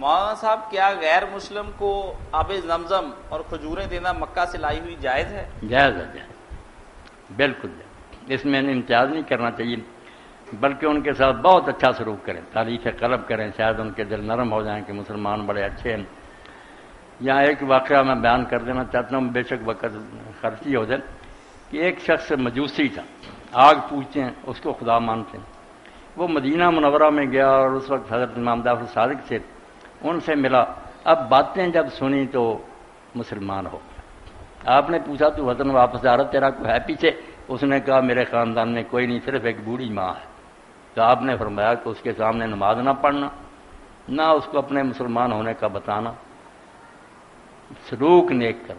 مولانا صاحب کیا غیر مسلم کو آب زمزم اور کھجوریں دینا مکہ سے لائی ہوئی جائز ہے؟ جائز ہے، جائز، بالکل جائز، اس میں امتیاز نہیں کرنا چاہیے، بلکہ ان کے ساتھ بہت اچھا سلوک کریں، تعریف قلب کریں، شاید ان کے دل نرم ہو جائیں کہ مسلمان بڑے اچھے ہیں۔ یہاں ایک واقعہ میں بیان کر دینا چاہتا ہوں، بے شک وقت خرچی ہو جائے، کہ ایک شخص مجوسی تھا، آگ پوجتے ہیں، اس کو خدا مانتے ہیں۔ وہ مدینہ منورہ میں گیا اور اس وقت حضرت امام جعفر صادق سے ان سے ملا، اب باتیں جب سنی تو مسلمان ہو گیا۔ آپ نے پوچھا تو وطن واپس آ رہا، تیرا کوئی ہے پیچھے؟ اس نے کہا میرے خاندان میں کوئی نہیں، صرف ایک بوڑھی ماں ہے۔ تو آپ نے فرمایا کہ اس کے سامنے نماز نہ پڑھنا، نہ اس کو اپنے مسلمان ہونے کا بتانا، سلوک نیک کر،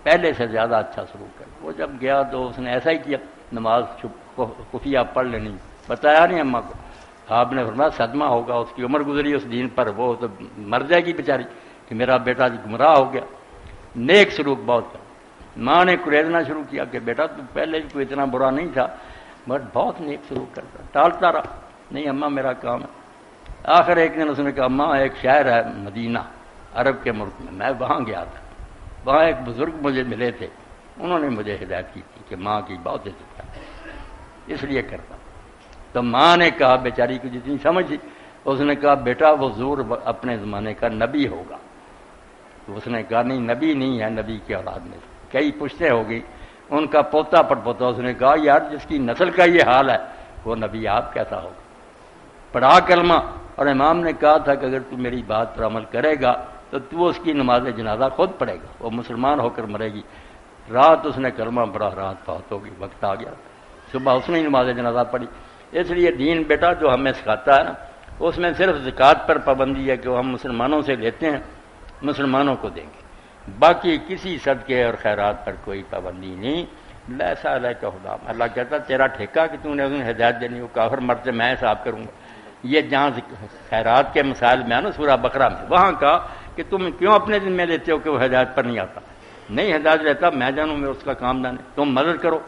پہلے سے زیادہ اچھا سلوک کر۔ وہ جب گیا تو اس نے ایسا ہی کیا، نماز خفیہ پڑھ لینی، بتایا نہیں اماں کو۔ آپ نے فرمایا صدمہ ہوگا، اس کی عمر گزری اس دین پر، وہ تو مر جائے گی بیچاری کہ میرا بیٹا گمراہ ہو گیا۔ نیک سلوک بہت کر۔ ماں نے کریدنا شروع کیا کہ بیٹا تو پہلے کوئی اتنا برا نہیں تھا، بٹ بہت نیک سلوک کرتا، ٹالتا رہا، نہیں اماں میرا کام ہے۔ آخر ایک دن اس نے کہا اماں ایک شہر ہے مدینہ عرب کے ملک میں وہاں گیا تھا، وہاں ایک بزرگ مجھے ملے تھے، انہوں نے مجھے ہدایت کی تھی کہ ماں کی بہت عزت کرتا، اس لیے کرتا۔ تو ماں نے کہا بیچاری کو جتنی سمجھ تھی، اس نے کہا بیٹا وہ حضور اپنے زمانے کا نبی ہوگا۔ تو اس نے کہا نہیں نبی نہیں ہے، نبی کی اولاد میں کئی پشتیں ہو گئی، ان کا پوتا پڑپوتا۔ اس نے کہا یار جس کی نسل کا یہ حال ہے وہ نبی آپ کیسا ہوگا؟ پڑھا کلمہ، اور امام نے کہا تھا کہ اگر تو میری بات پر عمل کرے گا تو اس کی نماز جنازہ خود پڑھے گا، وہ مسلمان ہو کر مرے گی۔ رات اس نے کلمہ پڑھا، رات فوت ہو گئی، وقت آ گیا، صبح اس نے نماز جنازہ پڑھی۔ اس لیے دین بیٹا جو ہمیں سکھاتا ہے نا، اس میں صرف زکوٰۃ پر پابندی ہے کہ وہ ہم مسلمانوں سے لیتے ہیں، مسلمانوں کو دیں گے، باقی کسی صدقے اور خیرات پر کوئی پابندی نہیں۔ لیسا علیک ہدیٰ، اللہ کہتا تیرا ٹھیکہ کہ تو نے انہیں ہدایت دینی، وہ کافر مرتے میں حساب کروں گا۔ یہ جہاں خیرات کے مسائل میں ہے نا سورہ بقرہ میں، وہاں کہا کہ تم کیوں اپنے ذمہ لیتے ہو کہ وہ ہدایت پر نہیں آتا؟ نہیں ہدایت لیتا میں جانوں، میں اس کا کام دان ہے، تم مدد کرو۔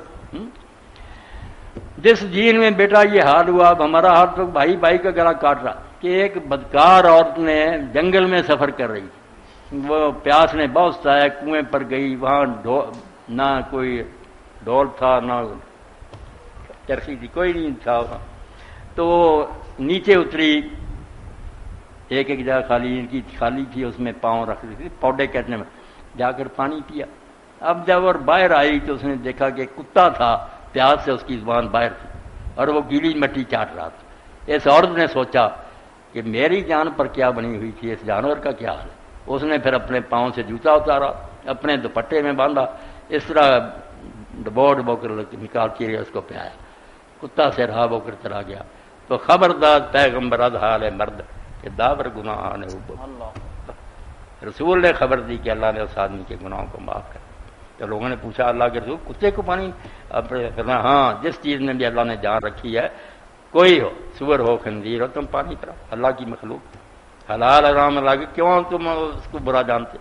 جس دین میں بیٹا یہ حال ہوا، اب ہمارا حال تو بھائی بھائی کا گلا کاٹ رہا کہ ایک بدکار عورت نے جنگل میں سفر کر رہی تھی، وہ پیاس نے بہت ستایا، کنویں پر گئی، وہاں نہ کوئی ڈھول تھا نہ چرخی تھی، کوئی نہیں تھا وہاں، تو نیچے اتری، ایک جگہ خالی تھی، اس میں پاؤں رکھ دی تھی، پودے کہتے ہیں، جا کر پانی پیا۔ اب جب وہ باہر آئی تو اس نے دیکھا کہ کتا تھا، پیاس سے اس کی زبان باہر تھی اور وہ گیلی مٹی چاٹ رہا تھا۔ اس عورت نے سوچا کہ میری جان پر کیا بنی ہوئی تھی، اس جانور کا کیا حال ہے۔ اس نے پھر اپنے پاؤں سے جوتا اتارا، اپنے دوپٹے میں باندھا، اس طرح ڈبو کر نکال کے اس کو پلایا، کتا سے رہا ہو کر چلا گیا۔ تو خبردار پیغمبر حال مرد کہ داور گناہ نے رسول نے خبر دی کہ اللہ نے اس آدمی کے گناہوں کو معاف کر۔ تو لوگوں نے پوچھا اللہ کے رسول کتے کو پانی؟ اب فرمایا ہاں جس چیز میں بھی اللہ نے جان رکھی ہے، کوئی ہو، سور ہو خنزیر ہو، تم پانی پلاؤ، اللہ کی مخلوق، حلال حرام اللہ کی، کیوں تم اس کو برا جانتے؟